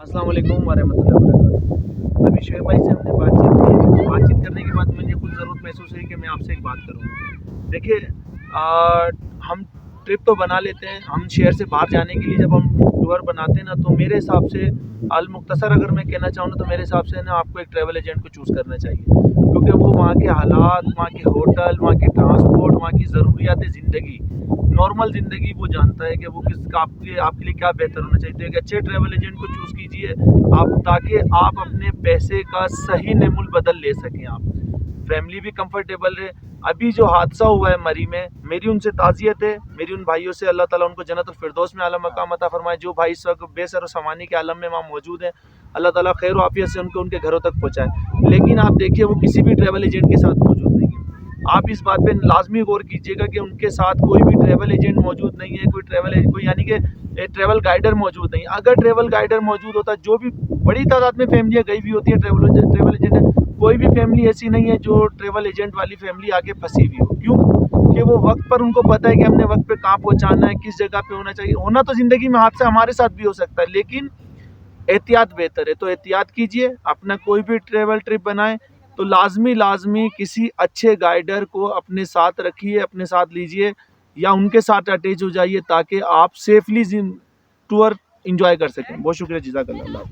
अस्सलाम वालेकुम वरहमतुल्लाहि वबरकातुहू। अभी शोएब भाई से हमने बातचीत करने के बाद मुझे खुद ज़रूरत महसूस हुई कि मैं आपसे एक बात करूँ। देखिए, हम ट्रिप तो बना लेते हैं, हम शहर से बाहर जाने के लिए जब हम टूर बनाते हैं ना, तो मेरे हिसाब से मुख्तसर अगर मैं कहना चाहूँ ना, तो मेरे हिसाब से ना आपको एक ट्रैवल एजेंट को चूज़ करना चाहिए, क्योंकि वो वहाँ के हालात, वहाँ के होटल, वहाँ के ट्रांसपोर्ट, वहाँ की ज़रूरियात ज़िंदगी, नॉर्मल ज़िंदगी वो जानता है कि वो आपके लिए क्या बेहतर होना चाहिए। तो एक अच्छे ट्रैवल एजेंट को चूज़ कीजिए आप, ताकि आप अपने पैसे का सही नेमुल बदल ले सकें, आप फैमिली भी कंफर्टेबल रहे। अभी जो हादसा हुआ है मरी में, मेरी उनसे ताज़ियत है, मेरी उन भाइयों से, अल्लाह ताला उनको जन्नतुल फिरदौस में आला मकाम अता फरमाए। जो भाई इस वक्त बेसर समानी के आलम में वहाँ मौजूद है, अल्लाह ताला खैर व आफियत से उनके घरों तक पहुँचाए। लेकिन आप देखिए, वो किसी भी ट्रैवल एजेंट के साथ मौजूद नहीं है। आप इस बात पे लाजमी गौर कीजिएगा कि उनके साथ कोई भी ट्रैवल एजेंट मौजूद नहीं है, कोई यानी कि ट्रैवल गाइडर मौजूद नहीं। अगर ट्रैवल गाइडर मौजूद होता, जो भी बड़ी तादाद में फैमिलियाँ गई हुई होती है ट्रैवल एजेंट, कोई भी फैमिली ऐसी नहीं है जो ट्रैवल एजेंट वाली फैमिली आगे फंसी हुई हो। क्यों? कि वो वक्त पर, उनको पता है कि हमने वक्त पे कहाँ पहुँचाना है, किस जगह पे होना चाहिए। होना तो ज़िंदगी में हादसा हमारे साथ भी हो सकता है, लेकिन एहतियात बेहतर है। तो एहतियात कीजिए, अपना कोई भी ट्रैवल ट्रिप बनाएं तो लाजमी किसी अच्छे गाइडर को अपने साथ रखिए, अपने साथ लीजिए या उनके साथ अटैच हो जाइए, ताकि आप सेफली टूर इंजॉय कर सकें। बहुत शुक्रिया, जज़ाकल्लाह।